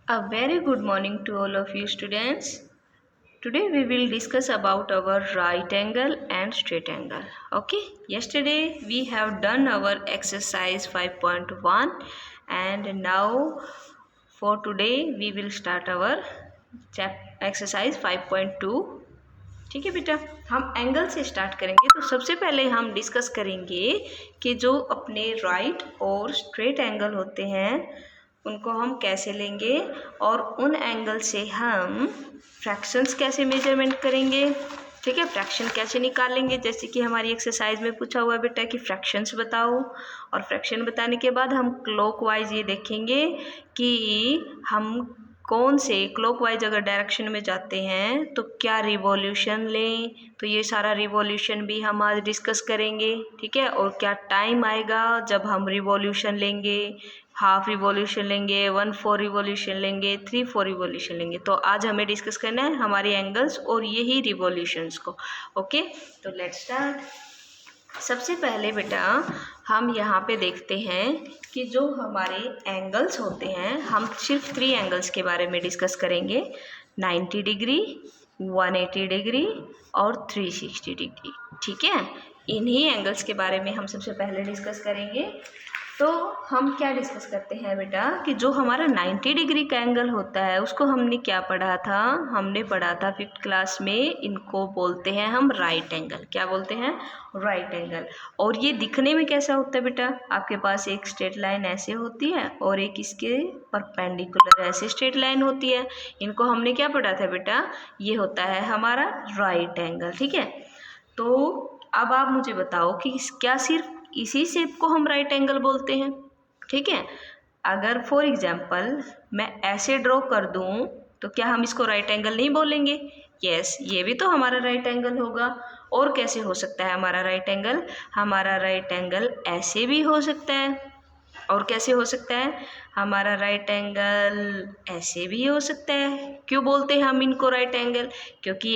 A very good morning to all of you students. Today we will discuss about our right angle and straight angle. Okay, yesterday we have done our exercise 5.1 and now for today we will start our exercise 5.2. ठीक है बेटा, हम angle से start करेंगे। तो सबसे पहले हम डिस्कस करेंगे कि जो अपने राइट और स्ट्रेट एंगल होते हैं उनको हम कैसे लेंगे और उन एंगल से हम फ्रैक्शंस कैसे मेजरमेंट करेंगे। ठीक है, फ्रैक्शन कैसे निकालेंगे, जैसे कि हमारी एक्सरसाइज में पूछा हुआ बेटा कि फ्रैक्शंस बताओ। और फ्रैक्शन बताने के बाद हम क्लॉकवाइज ये देखेंगे कि हम कौन से क्लॉकवाइज अगर डायरेक्शन में जाते हैं तो क्या रिवॉल्यूशन लें। तो ये सारा रिवॉल्यूशन भी हम आज डिस्कस करेंगे। ठीक है, और क्या टाइम आएगा जब हम रिवॉल्यूशन लेंगे, हाफ रिवॉल्यूशन लेंगे, 1/4 रिवॉल्यूशन लेंगे, 3/4 रिवॉल्यूशन लेंगे। तो आज हमें डिस्कस करना है हमारे एंगल्स और यही रिवॉल्यूशंस को। ओके, तो लेट्स स्टार्ट। सबसे पहले बेटा हम यहाँ पे देखते हैं कि जो हमारे एंगल्स होते हैं, हम सिर्फ 3 एंगल्स के बारे में डिस्कस करेंगे, 90 डिग्री, 180 डिग्री और 360 डिग्री। ठीक है, इन्हीं एंगल्स के बारे में हम सबसे पहले डिस्कस करेंगे। तो हम क्या डिस्कस करते हैं बेटा कि जो हमारा 90 डिग्री का एंगल होता है उसको हमने क्या पढ़ा था, हमने पढ़ा था 5th क्लास में, इनको बोलते हैं हम राइट एंगल। क्या बोलते हैं? Right angle. और ये दिखने में कैसा होता है बेटा, आपके पास एक स्ट्रेट लाइन ऐसे होती है और एक इसके परपेंडिकुलर ऐसे स्ट्रेट लाइन होती है। इनको हमने क्या पढ़ा था बेटा, ये होता है हमारा राइट एंगल। ठीक है, तो अब आप मुझे बताओ कि क्या सिर्फ इसी शेप को हम राइट एंगल बोलते हैं? ठीक है, अगर फॉर एग्जाम्पल मैं ऐसे ड्रॉ कर दूं तो क्या हम इसको राइट एंगल नहीं बोलेंगे? यस, ये भी तो हमारा राइट एंगल होगा। और कैसे हो सकता है हमारा राइट एंगल? हमारा राइट एंगल ऐसे भी हो सकता है। और कैसे हो सकता है? हमारा राइट एंगल ऐसे भी हो सकता है। क्यों बोलते हैं हम इनको राइट एंगल? क्योंकि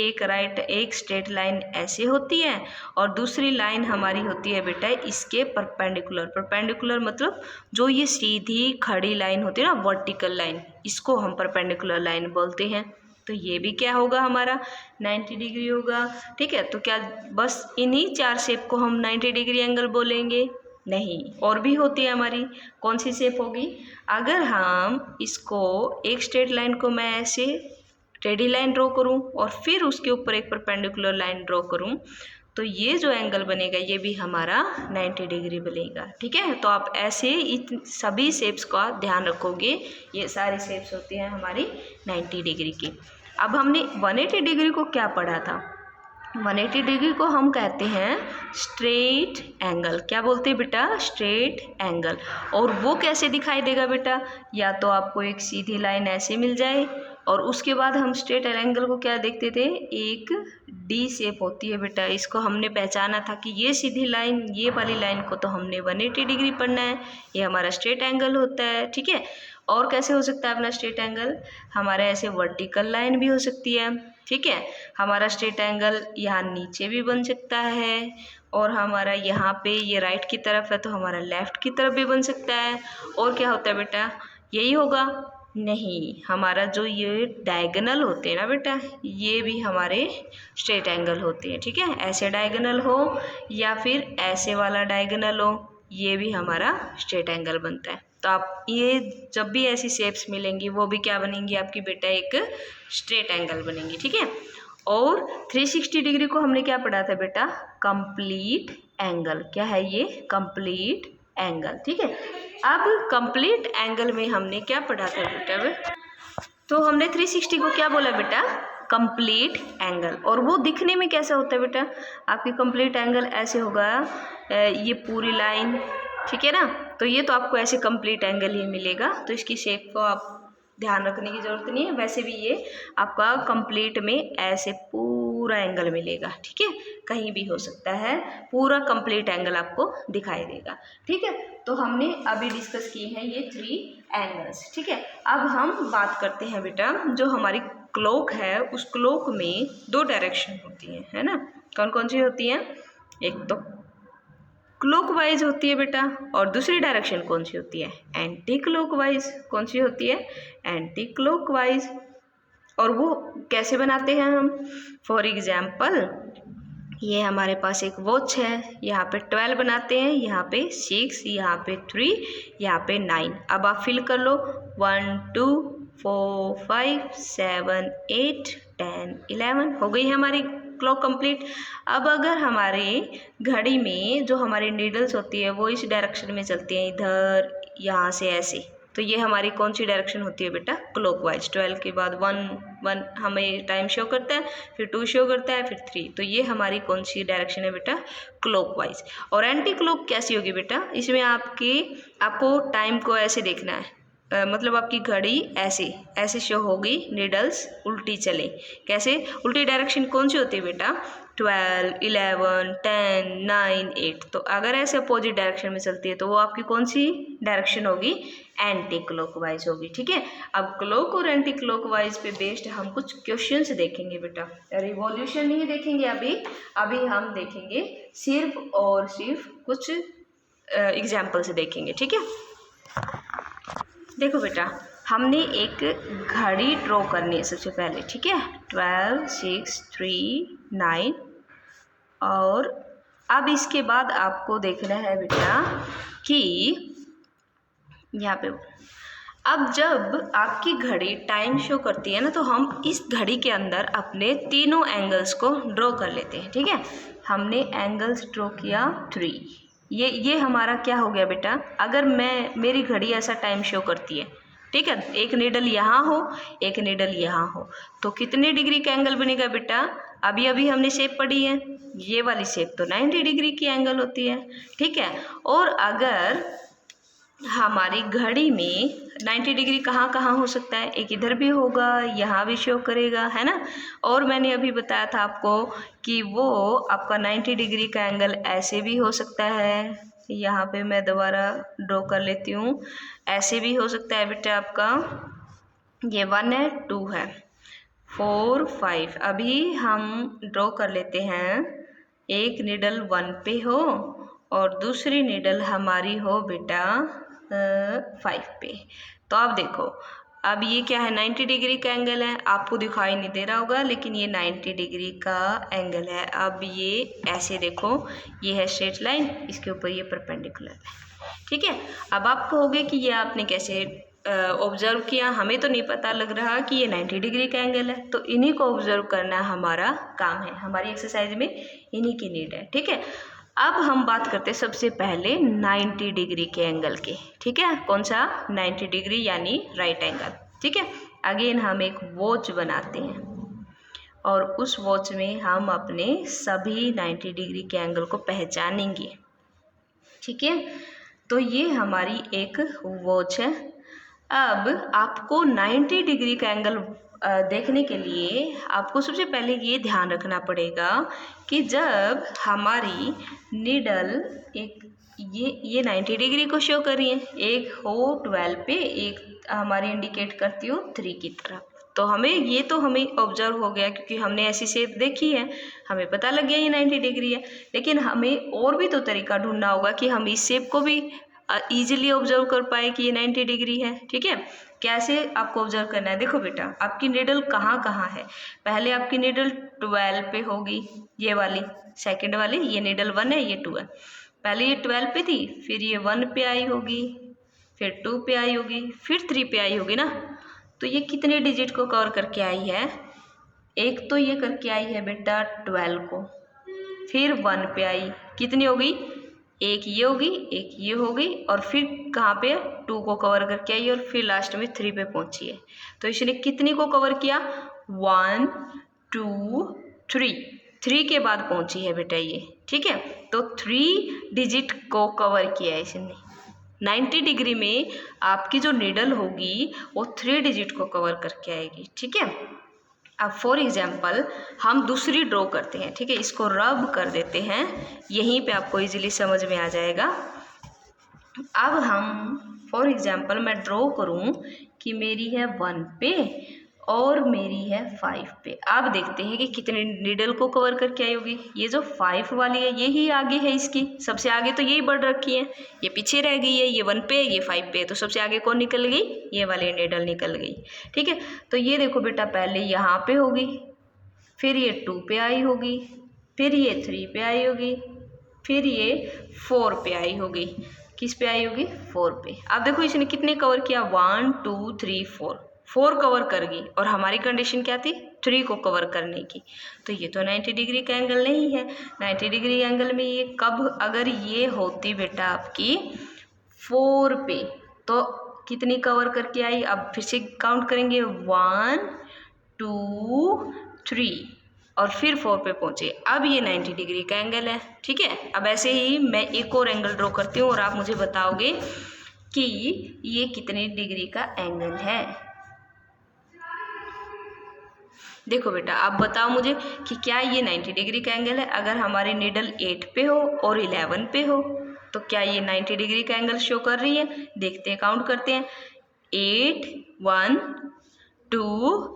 एक स्ट्रेट लाइन ऐसे होती है और दूसरी लाइन हमारी होती है बेटा इसके परपेंडिकुलर। परपेंडिकुलर मतलब जो ये सीधी खड़ी लाइन होती है ना, वर्टिकल लाइन, इसको हम परपेंडिकुलर लाइन बोलते हैं। तो ये भी क्या होगा, हमारा 90 डिग्री होगा। ठीक है, तो क्या बस इन्हीं 4 शेप को हम 90 डिग्री एंगल बोलेंगे? नहीं, और भी होती है हमारी। कौन सी शेप होगी? अगर हम इसको एक स्ट्रेट लाइन को मैं ऐसे टेढ़ी लाइन ड्रॉ करूं और फिर उसके ऊपर एक परपेंडिकुलर लाइन ड्रॉ करूं तो ये जो एंगल बनेगा ये भी हमारा 90 डिग्री बनेगा। ठीक है, तो आप ऐसे सभी शेप्स का ध्यान रखोगे। ये सारी शेप्स होती हैं हमारी 90 डिग्री की। अब हमने 180 डिग्री को क्या पढ़ा था? 180 डिग्री को हम कहते हैं स्ट्रेट एंगल। क्या बोलते हैं बेटा? Straight angle. और वो कैसे दिखाई देगा बेटा? या तो आपको एक सीधी लाइन ऐसे मिल जाए और उसके बाद हम स्ट्रेट एंगल को क्या देखते थे, एक डी शेप होती है बेटा, इसको हमने पहचाना था कि ये सीधी लाइन, ये वाली लाइन को तो हमने 180 डिग्री पढ़ना है, ये हमारा स्ट्रेट एंगल होता है। ठीक है, और कैसे हो सकता है अपना स्ट्रेट एंगल? हमारा ऐसे वर्टिकल लाइन भी हो सकती है। ठीक है, हमारा स्ट्रेट एंगल यहाँ नीचे भी बन सकता है और हमारा यहाँ पे ये राइट की तरफ है तो हमारा लेफ्ट की तरफ भी बन सकता है। और क्या होता है बेटा, यही होगा? नहीं, हमारा जो ये डायगोनल होते हैं ना बेटा, ये भी हमारे स्ट्रेट एंगल होते हैं। ठीक है, ऐसे डायगोनल हो या फिर ऐसे वाला डायगोनल हो, ये भी हमारा स्ट्रेट एंगल बनता है। तो आप ये जब भी ऐसी शेप्स मिलेंगी वो भी क्या बनेंगी आपकी बेटा, एक स्ट्रेट एंगल बनेंगी। ठीक है, और 360 डिग्री को हमने क्या पढ़ा था बेटा? Complete angle. क्या है ये? Complete angle. ठीक है, अब कंप्लीट एंगल में हमने क्या पढ़ा था बेटा? तो हमने 360 को क्या बोला बेटा? Complete angle. और वो दिखने में कैसा होता है बेटा? आपकी कंप्लीट एंगल ऐसे होगा, ये पूरी लाइन। ठीक है ना, तो ये तो आपको ऐसे कंप्लीट एंगल ही मिलेगा, तो इसकी शेप को आप ध्यान रखने की ज़रूरत नहीं है। वैसे भी ये आपका कंप्लीट में ऐसे पूरा एंगल मिलेगा। ठीक है, कहीं भी हो सकता है, पूरा कंप्लीट एंगल आपको दिखाई देगा। ठीक है, तो हमने अभी डिस्कस किए हैं ये 3 एंगल्स। ठीक है, अब हम बात करते हैं बेटा, जो हमारी क्लॉक है उस क्लॉक में 2 डायरेक्शन होती हैं, है ना? कौन कौन सी होती हैं? एक तो क्लॉकवाइज होती है बेटा, और दूसरी डायरेक्शन कौन सी होती है? Anti clockwise. कौन सी होती है? Anti clockwise. और वो कैसे बनाते हैं हम? फॉर एग्जाम्पल, ये हमारे पास एक वॉच है, यहाँ पे 12 बनाते हैं, यहाँ पे 6, यहाँ पे 3, यहाँ पे 9। अब आप फिल कर लो, 1 2 4 5 7 8 10 11 हो गई है हमारी क्लॉक कंप्लीट। अब अगर हमारे घड़ी में जो हमारी नीडल्स होती है वो इस डायरेक्शन में चलती हैं, इधर यहाँ से ऐसे, तो ये हमारी कौन सी डायरेक्शन होती है बेटा? क्लॉकवाइज। 12 के बाद 1 हमें टाइम शो करता है, फिर 2 शो करता है, फिर 3, तो ये हमारी कौन सी डायरेक्शन है बेटा? क्लॉकवाइज। और एंटी क्लॉक कैसी होगी बेटा? इसमें आपको टाइम को ऐसे देखना है, मतलब आपकी घड़ी ऐसे शो होगी, नीडल्स उल्टी चले। कैसे उल्टी? डायरेक्शन कौन सी होती है बेटा? 12 11 10 9 8। तो अगर ऐसे अपोजिट डायरेक्शन में चलती है तो वो आपकी कौन सी डायरेक्शन होगी? एंटी क्लॉकवाइज होगी। ठीक है, अब क्लॉक और एंटी क्लॉकवाइज पे बेस्ड हम कुछ क्वेश्चंस देखेंगे बेटा। रिवॉल्यूशन नहीं देखेंगे अभी हम देखेंगे सिर्फ और सिर्फ कुछ एग्जाम्पल्स देखेंगे। ठीक है, देखो बेटा, हमने एक घड़ी ड्रॉ करनी है सबसे पहले। ठीक है, 12 6 3 9। और अब इसके बाद आपको देखना है बेटा कि यहाँ पे अब जब आपकी घड़ी टाइम शो करती है ना, तो हम इस घड़ी के अंदर अपने तीनों एंगल्स को ड्रॉ कर लेते हैं। ठीक है, हमने एंगल्स ड्रॉ किया 3। ये हमारा क्या हो गया बेटा? अगर मेरी घड़ी ऐसा टाइम शो करती है, ठीक है, एक नीडल यहाँ हो, एक नीडल यहाँ हो, तो कितने डिग्री का एंगल बनेगा बेटा? अभी हमने शेप पढ़ी है, ये वाली शेप तो 90 डिग्री की एंगल होती है। ठीक है, और अगर हमारी घड़ी में 90 डिग्री कहाँ कहाँ हो सकता है? एक इधर भी होगा, यहाँ भी शो करेगा, है ना। और मैंने अभी बताया था आपको कि वो आपका 90 डिग्री का एंगल ऐसे भी हो सकता है, यहाँ पे मैं दोबारा ड्रॉ कर लेती हूँ, ऐसे भी हो सकता है बेटा आपका, ये 1 है 2 है 4 5। अभी हम ड्रॉ कर लेते हैं, एक निडल 1 पे हो और दूसरी निडल हमारी हो बेटा 5 पे। तो अब देखो, अब ये क्या है? 90 डिग्री का एंगल है, आपको दिखाई नहीं दे रहा होगा लेकिन ये 90 डिग्री का एंगल है। अब ये ऐसे देखो, ये है स्ट्रेट लाइन, इसके ऊपर ये परपेंडिकुलर है। ठीक है, अब आप कहोगे कि ये आपने कैसे ऑब्जर्व किया? हमें तो नहीं पता लग रहा कि ये 90 डिग्री का एंगल है, तो इन्हीं को ऑब्जर्व करना हमारा काम है, हमारी एक्सरसाइज में इन्हीं की नीड है। ठीक है, अब हम बात करते हैं सबसे पहले 90 डिग्री के एंगल के। ठीक है, कौन सा? 90 डिग्री यानी राइट एंगल। ठीक है, अगेन हम एक वॉच बनाते हैं और उस वॉच में हम अपने सभी 90 डिग्री के एंगल को पहचानेंगे। ठीक है, तो ये हमारी एक वॉच है। अब आपको 90 डिग्री का एंगल देखने के लिए आपको सबसे पहले ये ध्यान रखना पड़ेगा कि जब हमारी नीडल ये 90 डिग्री को शो कर रही है, एक हो 12 पे, एक हमारी इंडिकेट करती हो 3 की तरफ, तो हमें ऑब्जर्व हो गया क्योंकि हमने ऐसी शेप देखी है, हमें पता लग गया ये 90 डिग्री है। लेकिन हमें और भी तो तरीका ढूंढना होगा कि हम इस शेप को भी ईजिली ऑब्जर्व कर पाए कि ये 90 डिग्री है। ठीक है, कैसे आपको ऑब्जर्व करना है? देखो बेटा, आपकी नीडल कहाँ कहाँ है? पहले आपकी नीडल 12 पे होगी, ये वाली सेकंड वाली, ये नीडल 1 है, ये 2 है। पहले ये 12 पे थी, फिर ये 1 पे आई होगी, फिर 2 पे आई होगी, फिर 3 पे आई होगी ना। तो ये कितने डिजिट को कवर करके आई है? एक तो ये करके आई है बेटा 12 को, फिर 1 पे आई, कितनी होगी? एक ये होगी, एक ये होगी, और फिर कहाँ पे? 2 को कवर करके आई और फिर लास्ट में 3 पे पहुंची है। तो इसने कितनी को कवर किया? 1 2 3 के बाद पहुंची है बेटा ये। ठीक है, तो 3 डिजिट को कवर किया है इसने। 90 डिग्री में आपकी जो नीडल होगी वो 3 डिजिट को कवर करके आएगी। ठीक है, अब फॉर एग्जाम्पल हम दूसरी ड्रॉ करते हैं। ठीक है, इसको रब कर देते हैं, यहीं पे आपको इजीली समझ में आ जाएगा। अब हम फॉर एग्जाम्पल मैं ड्रॉ करूं कि मेरी है 1 पे और मेरी है 5 पे। अब देखते हैं कि कितने नीडल को कवर करके आई होगी। ये जो 5 वाली है यही आगे है, इसकी सबसे आगे तो यही बढ़ रखी है, ये पीछे रह गई है, ये 1 पे ये 5 पे, तो सबसे आगे कौन निकल गई, ये वाली नीडल निकल गई। ठीक है, तो ये देखो बेटा पहले यहाँ पे होगी, फिर ये 2 पे आई होगी, फिर ये 3 पे आई होगी, फिर ये 4 पे आई होगी। किस पे आई होगी, 4 पे। अब देखो इसने कितने कवर किया, 1 2 3 4 कवर कर गई, और हमारी कंडीशन क्या थी, 3 को कवर करने की। तो ये तो 90 डिग्री का एंगल नहीं है। 90 डिग्री एंगल में ये कब, अगर ये होती बेटा आपकी 4 पे, तो कितनी कवर करके आई। अब फिर से काउंट करेंगे, 1 2 3 और फिर 4 पे पहुंचे। अब ये 90 डिग्री का एंगल है। ठीक है, अब ऐसे ही मैं एक और एंगल ड्रॉ करती हूँ और आप मुझे बताओगे कि ये कितने डिग्री का एंगल है। देखो बेटा आप बताओ मुझे कि क्या ये 90 डिग्री का एंगल है। अगर हमारी नीडल 8 पे हो और 11 पे हो तो क्या ये 90 डिग्री का एंगल शो कर रही है। देखते हैं, काउंट करते हैं, 8 1 2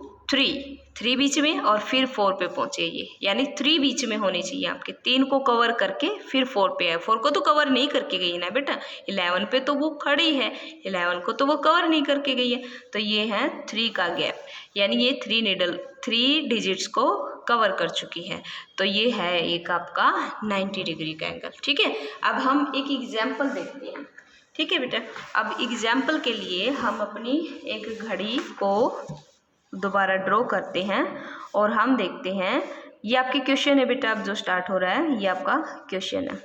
3 बीच में और फिर 4 पे पहुंचे ये, यानी 3 बीच में होनी चाहिए आपके। 3 को कवर करके फिर 4 पे है। 4 को तो कवर नहीं करके गई ना बेटा, 11 पे तो वो खड़ी है, 11 को तो वो कवर नहीं करके गई है। तो ये है 3 का गैप, यानी ये 3 डिजिट्स को कवर कर चुकी है। तो ये है एक आपका 90 डिग्री का एंगल। ठीक है, अब हम एक एग्जाम्पल देखते हैं। ठीक है बेटा, अब एग्जाम्पल के लिए हम अपनी एक घड़ी को दोबारा ड्रॉ करते हैं और हम देखते हैं, ये आपके क्वेश्चन है बेटा, अब जो स्टार्ट हो रहा है ये आपका क्वेश्चन है।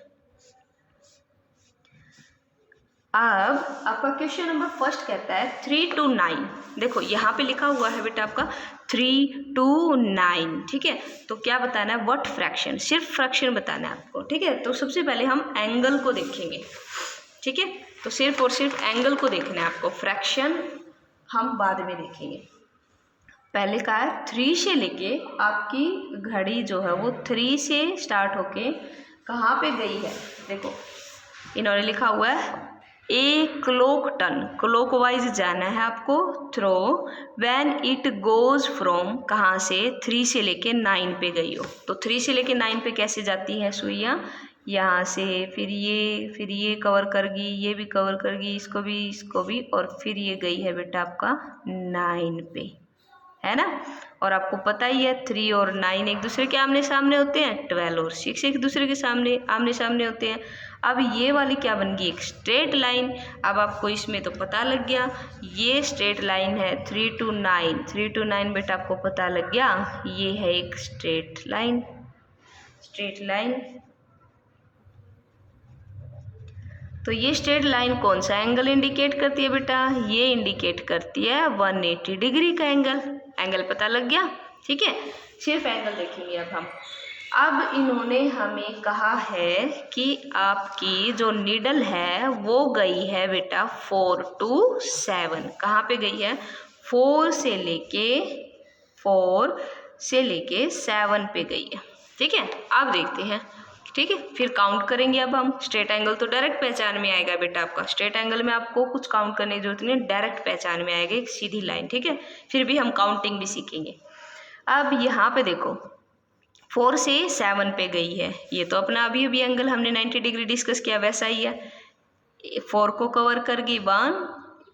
अब आपका क्वेश्चन नंबर फर्स्ट कहता है 3 to 9। देखो यहाँ पे लिखा हुआ है बेटा आपका 3 to 9। ठीक है, तो क्या बताना है, व्हाट फ्रैक्शन, सिर्फ फ्रैक्शन बताना है आपको। ठीक है, तो सबसे पहले हम एंगल को देखेंगे। ठीक है, तो सिर्फ और सिर्फ एंगल को देखना है आपको, फ्रैक्शन हम बाद में देखेंगे। पहले का है 3 से लेके आपकी घड़ी जो है वो 3 से स्टार्ट होके कहाँ पे गई है। देखो इन्होंने लिखा हुआ है a clock turn, clockwise जाना है आपको throw when it goes from, कहाँ से, 3 से लेके 9 पे गई हो। तो 3 से लेके 9 पे कैसे जाती है सुइयाँ, यहाँ से, फिर ये कवर कर गई, ये भी कवर कर गई, इसको भी, और फिर ये गई है बेटा आपका 9 पे, है ना। और आपको पता ही है 3 और 9 एक दूसरे के आमने सामने होते हैं, 12 और 6 एक दूसरे के सामने आमने सामने होते हैं। अब ये वाली क्या बन गई, एक स्ट्रेट लाइन। अब आपको इसमें तो पता लग गया, ये स्ट्रेट लाइन है 3 to 9, 3 to 9 बेटा आपको पता लग गया, ये है एक स्ट्रेट लाइन। तो ये स्ट्रेट लाइन कौन सा एंगल इंडिकेट करती है बेटा, ये इंडिकेट करती है 180 डिग्री का एंगल पता लग गया। ठीक है, सिर्फ एंगल देखेंगे अब हम। अब इन्होंने हमें कहा है कि आपकी जो नीडल है वो गई है बेटा 4 to 7। कहाँ पे गई है, 4 से लेके 7 पे गई है। ठीक है, अब देखते हैं। ठीक है, फिर काउंट करेंगे। अब हम स्ट्रेट एंगल तो डायरेक्ट पहचान में आएगा बेटा आपका, स्ट्रेट एंगल में आपको कुछ काउंट करने की जरूरत नहीं, डायरेक्ट पहचान में आएगा एक सीधी लाइन। ठीक है, फिर भी हम काउंटिंग भी सीखेंगे। अब यहाँ पे देखो 4 से 7 पे गई है, ये तो अपना अभी एंगल हमने 90 डिग्री डिस्कस किया वैसा ही है। 4 को कवर कर गई 1,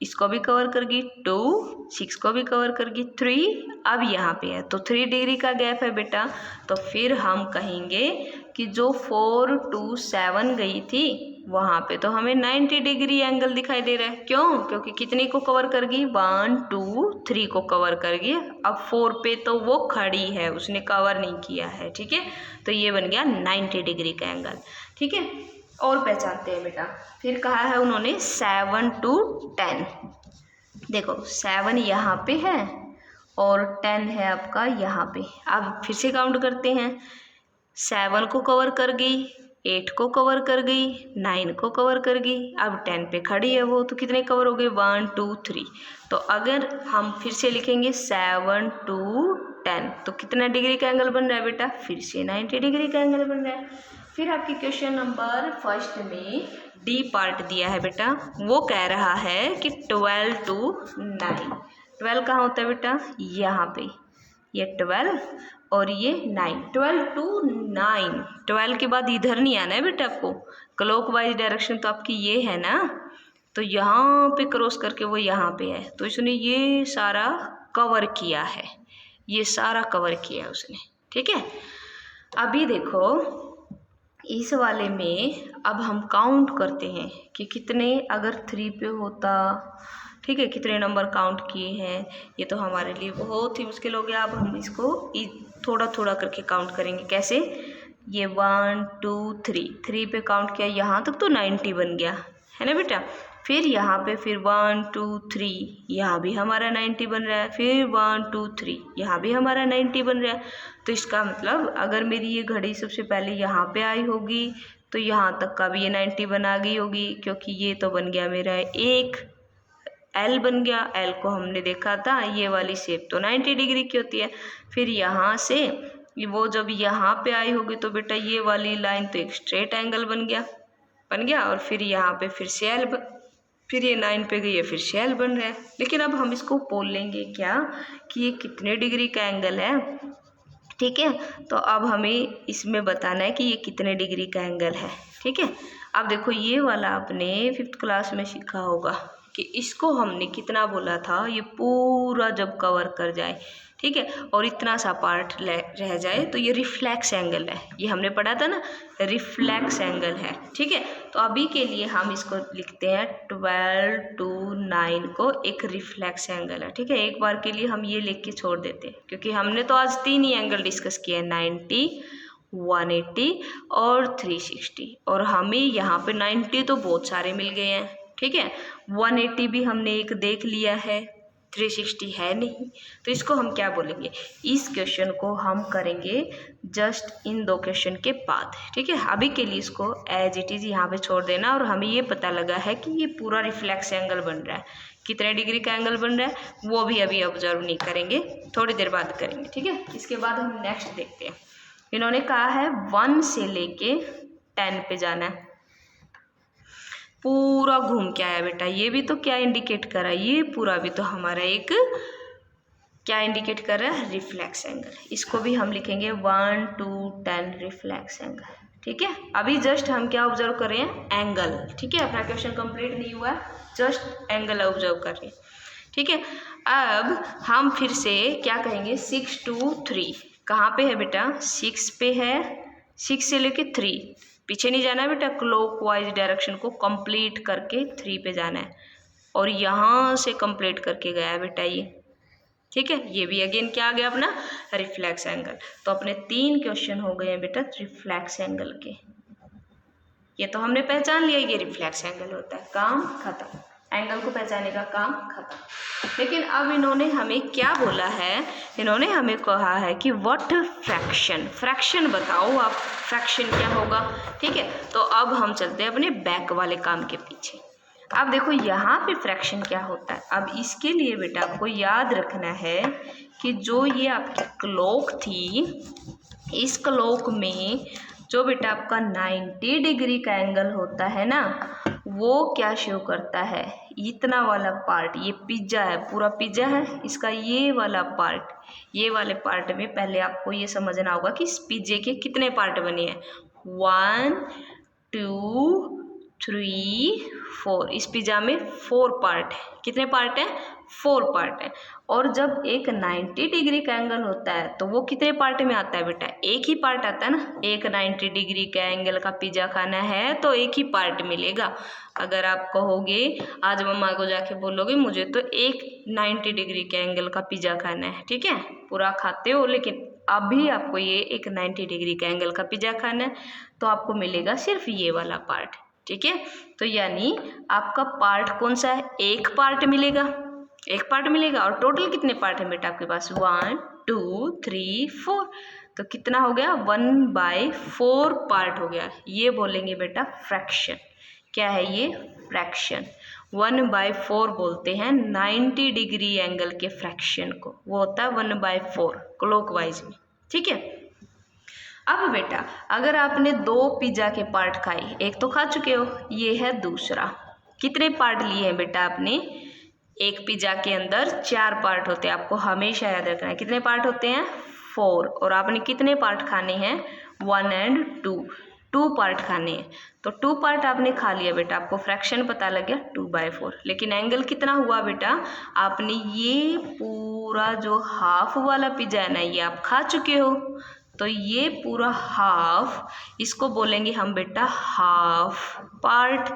इसको भी कवर कर गई 2, 6 को भी कवर कर गई 3, अब यहाँ पे है तो 3 डिग्री का गैप है बेटा। तो फिर हम कहेंगे कि जो 4 to 7 गई थी वहाँ पे तो हमें 90 डिग्री एंगल दिखाई दे रहा है। क्यों, क्योंकि कितनी को कवर कर गई, 1 2 3 को कवर कर गई। अब 4 पे तो वो खड़ी है, उसने कवर नहीं किया है। ठीक है, तो ये बन गया 90 डिग्री का एंगल। ठीक है, और पहचानते हैं बेटा। फिर कहा है उन्होंने 7 to 10। देखो 7 यहाँ पे है और 10 है आपका यहाँ पे। अब फिर से काउंट करते हैं, 7 को कवर कर गई, 8 को कवर कर गई, 9 को कवर कर गई, अब 10 पे खड़ी है वो, तो कितने कवर हो गए, 1 2 3। तो अगर हम फिर से लिखेंगे 7 to 10 तो कितना डिग्री का एंगल बन रहा है बेटा, फिर से 90 डिग्री का एंगल बन रहा है। फिर आपके क्वेश्चन नंबर फर्स्ट में डी पार्ट दिया है बेटा, वो कह रहा है कि 12 to 9। 12 कहाँ होता है बेटा, यहाँ पे, ये 12 और ये 9, 12 to 9, 12 के बाद इधर नहीं आना है बेटा आपको, क्लॉकवाइज डायरेक्शन तो आपकी ये है ना, तो यहाँ पे क्रॉस करके वो यहाँ पे है, तो इसने ये सारा कवर किया है, ये सारा कवर किया है उसने, ठीक है। अभी देखो इस वाले में अब हम काउंट करते हैं कि कितने, अगर 3 पे होता, ठीक है, कितने नंबर काउंट किए हैं, ये तो हमारे लिए बहुत ही मुश्किल हो गया। अब हम इसको थोड़ा थोड़ा करके काउंट करेंगे। कैसे, ये 1 2 3, 3 पे काउंट किया, यहाँ तक तो 90 बन गया है ना बेटा। फिर यहाँ पे फिर 1 2 3, यहाँ भी हमारा 90 बन रहा है, फिर 1 2 3, यहाँ भी हमारा 90 बन रहा है। तो इसका मतलब अगर मेरी ये घड़ी सबसे पहले यहाँ पे आई होगी तो यहाँ तक का भी ये 90 बना गई होगी, क्योंकि ये तो बन गया मेरा एक एल बन गया। एल को हमने देखा था, ये वाली शेप तो 90 डिग्री की होती है। फिर यहाँ से वो जब यहाँ पे आई होगी तो बेटा ये वाली लाइन तो एक स्ट्रेट एंगल बन गया। और फिर यहाँ पे फिर से एल, फिर ये 9 पे गई है, फिर से एल बन रहा है। लेकिन अब हम इसको बोल लेंगे क्या कि ये कितने डिग्री का एंगल है, ठीक है। तो अब हमें इसमें बताना है कि ये कितने डिग्री का एंगल है, ठीक है। अब देखो ये वाला आपने 5th क्लास में सीखा होगा कि इसको हमने कितना बोला था, ये पूरा जब कवर कर जाए, ठीक है, और इतना सा पार्ट रह जाए तो ये रिफ्लेक्स एंगल है। ये हमने पढ़ा था ना, रिफ्लेक्स एंगल है, ठीक है। तो अभी के लिए हम इसको लिखते हैं 12 to 9 को एक रिफ्लेक्स एंगल है, ठीक है। एक बार के लिए हम ये लिख के छोड़ देते हैं, क्योंकि हमने तो आज 3 ही एंगल डिस्कस किए हैं, 90, 180 और 360, और हमें यहाँ पे 90 तो बहुत सारे मिल गए हैं, ठीक है। 180 भी हमने एक देख लिया है, 360 है नहीं, तो इसको हम क्या बोलेंगे, इस क्वेश्चन को हम करेंगे जस्ट इन 2 क्वेश्चन के बाद, ठीक है। अभी के लिए इसको एज इट इज़ यहाँ पे छोड़ देना। और हमें ये पता लगा है कि ये पूरा रिफ्लेक्स एंगल बन रहा है, कितने डिग्री का एंगल बन रहा है वो भी अभी ऑब्जर्व नहीं करेंगे, थोड़ी देर बाद करेंगे, ठीक है। इसके बाद हम नेक्स्ट देखते हैं। इन्होंने कहा है 1 से लेके 10 पे जाना है, पूरा घूम के आया बेटा। ये भी तो क्या इंडिकेट कर रहा है, ये पूरा भी तो हमारा एक क्या इंडिकेट कर रहा है, रिफ्लेक्स एंगल। इसको भी हम लिखेंगे 1 to 10 रिफ्लेक्स एंगल, ठीक है। अभी जस्ट हम क्या ऑब्जर्व कर रहे हैं, एंगल, ठीक है। अपना क्वेश्चन कंप्लीट नहीं हुआ है, जस्ट एंगल ऑब्जर्व कर रहे हैं, ठीक है। अब हम फिर से क्या कहेंगे, 6 to 3 कहाँ पे है बेटा, 6 पे है, 6 से लेके 3, पीछे नहीं जाना है बेटा, क्लॉकवाइज डायरेक्शन को कंप्लीट करके 3 पे जाना है, और यहाँ से कंप्लीट करके गया है बेटा ये, ठीक है। ये भी अगेन क्या आ गया अपना, रिफ्लेक्स एंगल। तो अपने 3 क्वेश्चन हो गए हैं बेटा रिफ्लेक्स एंगल के। ये तो हमने पहचान लिया ये रिफ्लेक्स एंगल होता है, काम खत्म, एंगल को पहचानने का काम खत्म। लेकिन अब इन्होंने हमें क्या बोला है, इन्होंने हमें कहा है कि व्हाट फ्रैक्शन बताओ आप, फ्रैक्शन क्या होगा, ठीक है। तो अब हम चलते हैं अपने बैक वाले काम के पीछे। अब देखो यहाँ पे फ्रैक्शन क्या होता है। अब इसके लिए बेटा आपको याद रखना है कि जो ये आपकी क्लॉक थी, इस क्लॉक में जो बेटा आपका 90 डिग्री का एंगल होता है ना, वो क्या शो करता है, इतना वाला पार्ट, ये पिज्जा है, पूरा पिज्जा है, इसका ये वाला पार्ट, ये वाले पार्ट में पहले आपको ये समझना होगा कि इस पिज्जे के कितने पार्ट बने हैं, 1 2 3 4, इस पिज्जा में 4 पार्ट है। कितने पार्ट है, 4 पार्ट है। और जब एक 90 डिग्री का एंगल होता है तो वो कितने पार्ट में आता है बेटा, एक ही पार्ट आता है ना। एक 90 डिग्री का एंगल का पिज्जा खाना है तो एक ही पार्ट मिलेगा। अगर आप कहोगे, आज मम्मा को जाके बोलोगे मुझे तो एक 90 डिग्री के एंगल का पिज्जा खाना है, ठीक है, पूरा खाते हो, लेकिन अभी आपको ये एक 90 डिग्री का एंगल का पिज्जा खाना है तो आपको मिलेगा सिर्फ ये वाला पार्ट, ठीक है। तो यानी आपका पार्ट कौन सा है, एक पार्ट मिलेगा, एक पार्ट मिलेगा। और टोटल कितने पार्ट है बेटा आपके पास, 1 2 3 4, तो कितना हो गया, 1/4 पार्ट हो गया। ये बोलेंगे बेटा फ्रैक्शन। क्या है ये, फ्रैक्शन। 1/4 बोलते हैं 90 डिग्री एंगल के फ्रैक्शन को, वो होता है 1/4 क्लॉकवाइज में, ठीक है। अब बेटा अगर आपने 2 पिज्ज़ा के पार्ट खाए, एक तो खा चुके हो, ये है दूसरा, कितने पार्ट लिए हैं बेटा आपने, एक पिज्जा के अंदर 4 पार्ट होते हैं, आपको हमेशा याद रखना है। कितने पार्ट होते हैं? 4। और आपने कितने पार्ट खाने हैं? 1 और 2 पार्ट खाने हैं। तो 2 पार्ट आपने खा लिया बेटा, आपको फ्रैक्शन पता लग गया 2/4। लेकिन एंगल कितना हुआ बेटा? आपने ये पूरा जो हाफ वाला पिज्जा है ना, ये आप खा चुके हो, तो ये पूरा हाफ, इसको बोलेंगे हम बेटा हाफ पार्ट।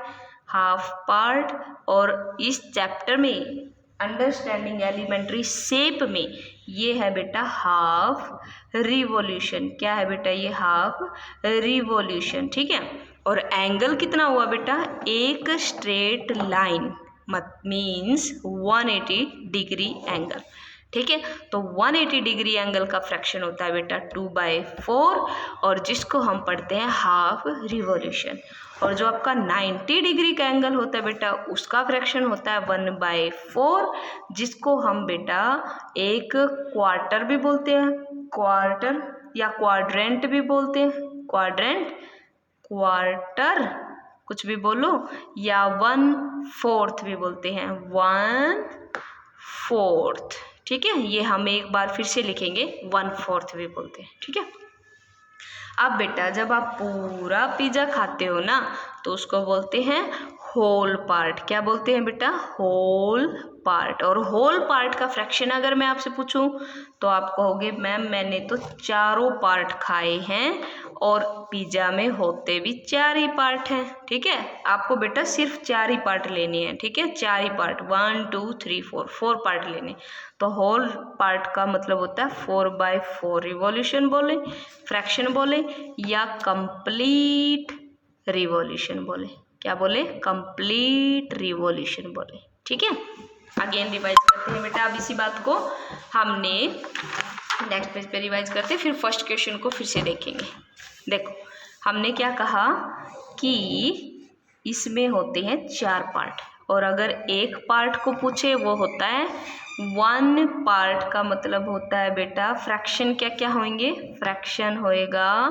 और इस चैप्टर में अंडरस्टैंडिंग एलिमेंट्री शेप में ये है बेटा हाफ रिवॉल्यूशन। क्या है बेटा? ये हाफ रिवॉल्यूशन, ठीक है। और एंगल कितना हुआ बेटा? एक straight line means 180 degree angle, ठीक है। तो 180 डिग्री एंगल का फ्रैक्शन होता है बेटा 2/4, और जिसको हम पढ़ते हैं हाफ रिवॉल्यूशन। और जो आपका 90 डिग्री का एंगल होता है बेटा, उसका फ्रैक्शन होता है 1/4, जिसको हम बेटा एक क्वार्टर भी बोलते हैं, क्वार्टर या क्वाड्रेंट भी बोलते हैं, क्वार्टर कुछ भी बोलो, या 1/4 भी बोलते हैं, 1/4, ठीक है। ये हम एक बार फिर से लिखेंगे, 1/4 भी बोलते हैं, ठीक है। अब बेटा जब आप पूरा पिज्जा खाते हो ना, तो उसको बोलते हैं होल पार्ट। क्या बोलते हैं बेटा? Whole part. और होल पार्ट का फ्रैक्शन अगर मैं आपसे पूछूं तो आप कहोगे मैम मैंने तो 4 पार्ट खाए हैं, और पिज्जा में होते भी 4 ही पार्ट हैं, ठीक है। आपको बेटा सिर्फ 4 ही पार्ट लेने हैं, ठीक है, 4 ही पार्ट, 1 2 3 4 पार्ट लेने। तो होल पार्ट का मतलब होता है 4/4 रिवॉल्यूशन बोले, फ्रैक्शन बोले, या कंप्लीट रिवॉल्यूशन बोले। क्या बोले? कंप्लीट रिवॉल्यूशन बोले, ठीक है। अगेन रिवाइज करते हैं बेटा, अब इसी बात को हमने नेक्स्ट पेज पे रिवाइज करते हैं, फिर फर्स्ट क्वेश्चन को फिर से देखेंगे। देखो हमने क्या कहा कि इसमें होते हैं 4 पार्ट, और अगर एक पार्ट को पूछे वो होता है 1 पार्ट का मतलब होता है बेटा फ्रैक्शन क्या क्या होंगे? फ्रैक्शन होएगा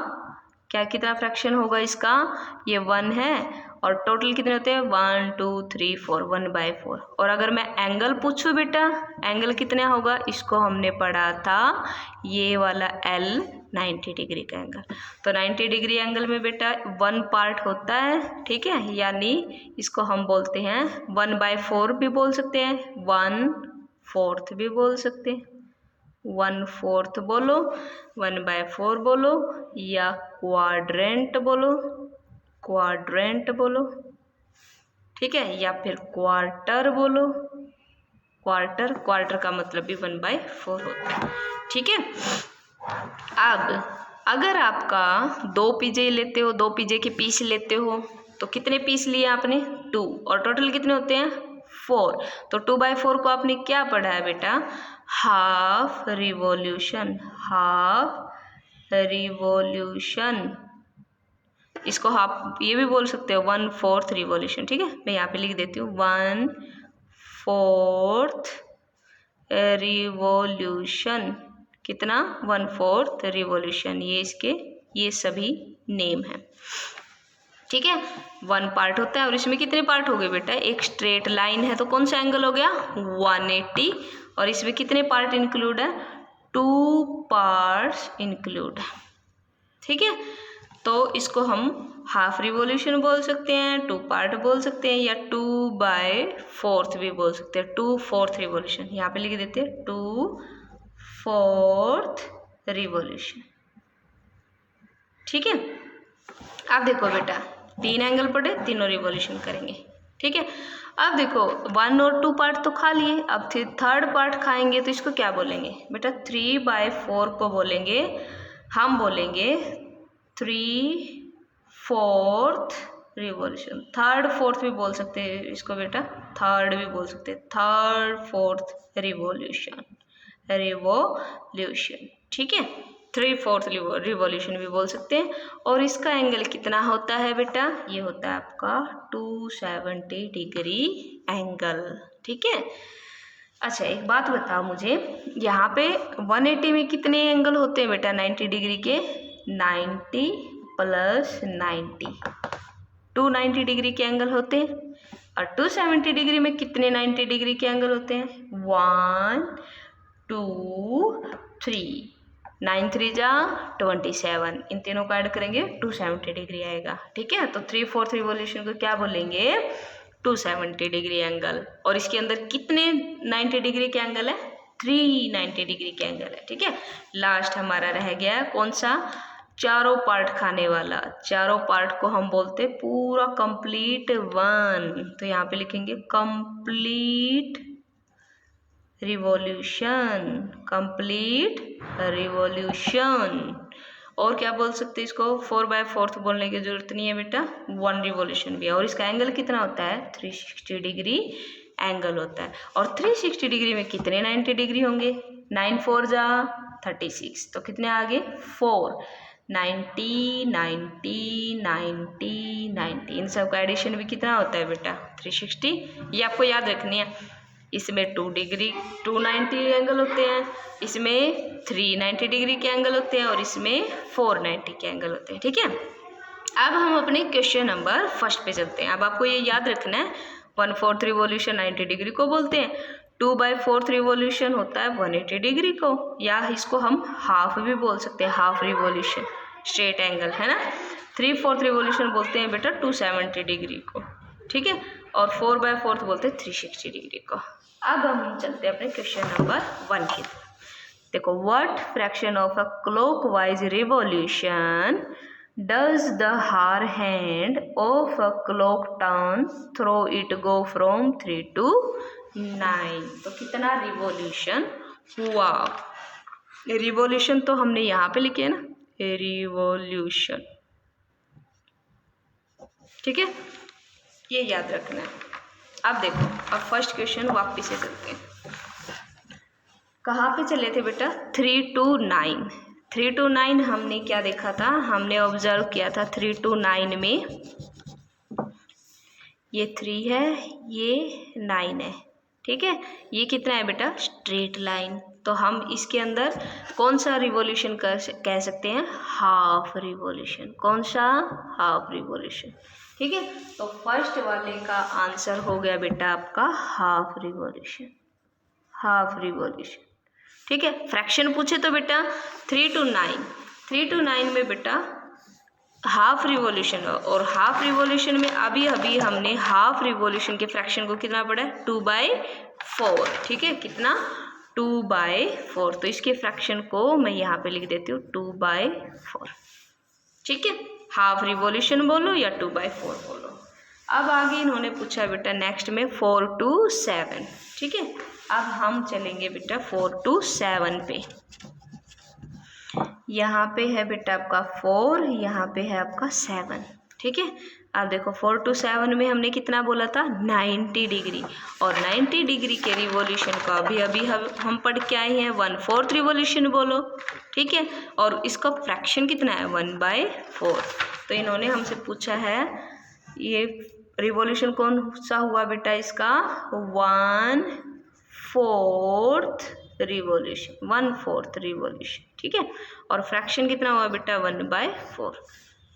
क्या, कितना फ्रैक्शन होगा इसका? ये 1 है, और टोटल कितने होते हैं? 1 2 3 4, 1/4। और अगर मैं एंगल पूछूं बेटा, एंगल कितना होगा? इसको हमने पढ़ा था ये वाला L, 90 डिग्री का एंगल। तो 90 डिग्री एंगल में बेटा 1 पार्ट होता है, ठीक है, यानी इसको हम बोलते हैं 1/4 भी बोल सकते हैं, 1/4 भी बोल सकते हैं, 1/4 बोलो, 1/4 बोलो, या क्वाड्रेंट बोलो, ठीक है, या फिर क्वार्टर बोलो। क्वार्टर का मतलब भी 1/4 होता है, ठीक है। अब अगर आपका 2 पिज्जे लेते हो, 2 पिज्जे के पीस लेते हो, तो कितने पीस लिए आपने? 2, और टोटल कितने होते हैं? 4। तो 2/4 को आपने क्या पढ़ा है बेटा? Half revolution. इसको आप ये भी बोल सकते हो 1/4 रिवॉल्यूशन, ठीक है। मैं यहाँ पे लिख देती हूँ 1/4 रिवॉल्यूशन। कितना? 1/4 रिवॉल्यूशन। ये इसके ये सभी नेम है, ठीक है। 1 पार्ट होता है, और इसमें कितने पार्ट हो गए बेटा? एक स्ट्रेट लाइन है, तो कौन सा एंगल हो गया? 180। और इसमें कितने पार्ट इंक्लूड है? 2 पार्ट्स इंक्लूड है, ठीक है। तो इसको हम हाफ रिवॉल्यूशन बोल सकते हैं, 2 पार्ट बोल सकते हैं, या 2/4 भी बोल सकते हैं, 2/4 रिवॉल्यूशन। यहाँ पे लिख देते हैं 2/4 रिवॉल्यूशन, ठीक है। अब देखो बेटा 3 एंगल पढ़े, तीनों रिवॉल्यूशन करेंगे, ठीक है। अब देखो 1 और 2 पार्ट तो खा लिए, अब फिर 3rd पार्ट खाएंगे, तो इसको क्या बोलेंगे बेटा? 3/4 को बोलेंगे, हम बोलेंगे 3/4 रिवॉल्यूशन। 3rd 4th भी बोल सकते हैं इसको बेटा, 3rd भी बोल सकते हैं, 3rd 4th रिवॉल्यूशन, ठीक है। 3/4 रिवॉल्यूशन भी बोल सकते हैं। और इसका एंगल कितना होता है बेटा? ये होता है आपका 270 डिग्री एंगल, ठीक है। अच्छा एक बात बताओ मुझे, यहाँ पे 180 में कितने एंगल होते हैं बेटा? 90 डिग्री के 90 + 90, 290 डिग्री के एंगल होते हैं। और 270 डिग्री में कितने 90 डिग्री के एंगल होते हैं? 1 2 3, 9 3 जा 27, इन तीनों को ऐड करेंगे 270 डिग्री आएगा। ठीक है, तो 3/4 रिवॉल्यूशन को क्या बोलेंगे? 270 डिग्री एंगल। और इसके अंदर कितने 90 डिग्री के एंगल है? 390 डिग्री के एंगल है। ठीक है, लास्ट हमारा रह गया कौन सा? चारों पार्ट खाने वाला। चारों पार्ट को हम बोलते हैं पूरा कंप्लीट वन, तो यहाँ पे लिखेंगे कंप्लीट रिवॉल्यूशन, कंप्लीट रिवॉल्यूशन। और क्या बोल सकते हैं इसको? 4/4 बोलने की जरूरत नहीं है बेटा, 1 रिवॉल्यूशन भी है। और इसका एंगल कितना होता है? 360 डिग्री एंगल होता है। और 360 डिग्री में कितने 90 डिग्री होंगे? 9 4 जा 36, तो कितने आगे? 4, 90 90 90 90, इन सब का एडिशन भी कितना होता है बेटा? 360। ये आपको याद रखनी है। इसमें 290 एंगल होते हैं, इसमें 390 डिग्री के एंगल होते हैं और इसमें 490 के एंगल होते हैं। ठीक है, अब हम अपने क्वेश्चन नंबर फर्स्ट पे चलते हैं। अब आपको ये याद रखना है 1/4 रिवॉल्यूशन 90 डिग्री को बोलते हैं, 2/4 रिवॉल्यूशन होता है 180 डिग्री को, या इसको हम हाफ भी बोल सकते हैं, हाफ रिवॉल्यूशन स्ट्रेट एंगल है ना। 3/4 रिवॉल्यूशन बोलते हैं बेटा 270 डिग्री को। ठीक है, और 4/4 बोलते हैं 360 डिग्री को। अब हम चलते हैं अपने क्वेश्चन नंबर 1 की तरफ। देखो, what fraction of a clockwise revolution does the hour hand of a clock turn through it go from 3 to 9? तो कितना रिवॉल्यूशन हुआ? रिवॉल्यूशन तो हमने यहाँ पे लिखे है ना, रिवॉल्यूशन। ठीक है, ये याद रखना है। अब देखो, अब फर्स्ट क्वेश्चन वापिस से चलते हैं। कहाँ पे चले थे बेटा? 3 to 9। 3 to 9 हमने क्या देखा था? हमने ऑब्जर्व किया था 3 to 9 में ये 3 है, ये 9 है। ठीक है, ये कितना है बेटा? Straight line. तो हम इसके अंदर कौन सा रिवॉल्यूशन कह सकते हैं? Half revolution. कौन सा? Half revolution. ठीक है, तो फर्स्ट वाले का आंसर हो गया बेटा आपका हाफ रिवॉल्यूशन, हाफ रिवॉल्यूशन। ठीक है, फ्रैक्शन पूछे तो बेटा 3 to 9, 3 to 9 में बेटा हाफ रिवॉल्यूशन, और हाफ रिवॉल्यूशन में अभी अभी हमने हाफ रिवॉल्यूशन के फ्रैक्शन को कितना पढ़ा है? 2/4। ठीक है, कितना? 2/4। तो इसके फ्रैक्शन को मैं यहाँ पे लिख देती हूँ 2/4। ठीक है, हाफ रिवॉल्यूशन बोलो या 2/4 बोलो। अब आगे इन्होंने पूछा बेटा नेक्स्ट में 4 to 7। ठीक है, अब हम चलेंगे बेटा 4 to 7 पे। यहाँ पे है बेटा आपका 4, यहाँ पे है आपका 7। ठीक है, अब देखो 4 to 7 में हमने कितना बोला था? 90 डिग्री। और 90 डिग्री के रिवॉल्यूशन का अभी अभी हम पढ़ के आए हैं 1/4 रिवॉल्यूशन बोलो। ठीक है, और इसका फ्रैक्शन कितना है? 1/4। तो इन्होंने हमसे पूछा है ये रिवॉल्यूशन कौन सा हुआ बेटा इसका? 1/4 रिवॉल्यूशन, 1/4 रिवॉल्यूशन। ठीक है, और फ्रैक्शन कितना हुआ बेटा? 1/4।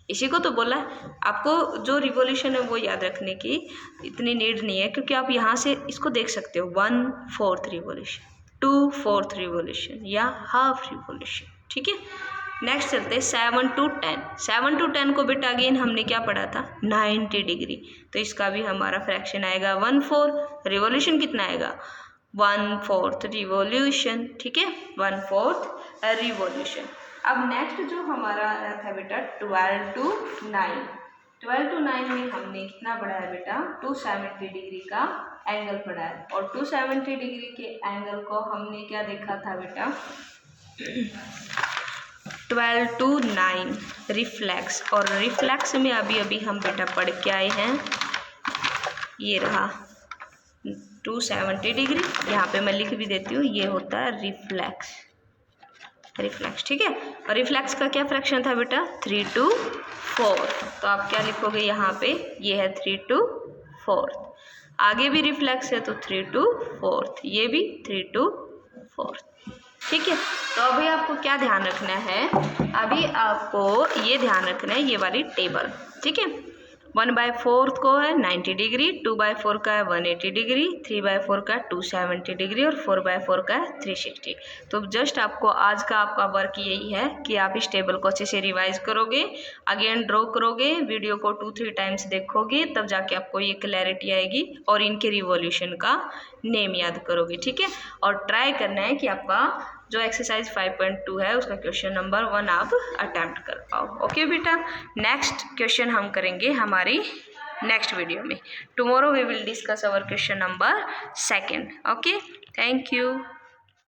इसी को तो बोला है। आपको जो रिवॉल्यूशन है वो याद रखने की इतनी नीड नहीं है, क्योंकि आप यहाँ से इसको देख सकते हो 1/4 रिवॉल्यूशन, 2/4 रिवॉल्यूशन या हाफ रिवॉल्यूशन। ठीक है, नेक्स्ट चलते हैं 7 to 10। 7 to 10 को बेटा अगेन हमने क्या पढ़ा था? 90 डिग्री। तो इसका भी हमारा फ्रैक्शन आएगा 1/4, रिवॉल्यूशन कितना आएगा? 1/4 रिवॉल्यूशन। ठीक है, 1/4 रिवॉल्यूशन। अब नेक्स्ट जो हमारा आया था बेटा 12 to 9। 12 to 9 में हमने कितना पढ़ा है बेटा? 270 डिग्री का एंगल पढ़ा है। और 270 डिग्री के एंगल को हमने क्या देखा था बेटा? 12 to 9 रिफ्लेक्स। और रिफ्लेक्स में अभी अभी हम बेटा पढ़ के आए हैं, ये रहा 270 डिग्री। यहाँ पे मैं लिख भी देती हूँ, ये होता है रिफ्लेक्स, रिफ्लेक्स। ठीक है, और रिफ्लेक्स का क्या फ्रैक्शन था बेटा? 3 to 4। तो आप क्या लिखोगे यहाँ पे? ये है 3 to 4। आगे भी रिफ्लेक्स है तो 3 to 4, ये भी 3 to 4। ठीक है, तो अभी आपको क्या ध्यान रखना है? अभी आपको ये ध्यान रखना है ये वाली टेबल। ठीक है, 1/4 को है 90 डिग्री, 2/4 का है 180 डिग्री, 3/4 का 270 डिग्री और 4/4 का है 360। तो जस्ट आपको आज का आपका वर्क यही है कि आप इस टेबल को अच्छे से रिवाइज करोगे, अगेन ड्रॉ करोगे, वीडियो को 2-3 टाइम्स देखोगे, तब जाके आपको ये क्लैरिटी आएगी और इनके रिवॉल्यूशन का नेम याद करोगे। ठीक है, और ट्राई करना है कि आपका जो एक्सरसाइज 5.2 है उसका क्वेश्चन नंबर 1 आप अटेम्प्ट कर पाओ। ओके बेटा, नेक्स्ट क्वेश्चन हम करेंगे हमारी नेक्स्ट वीडियो में। Tomorrow we will discuss our question number 2। Okay, thank you.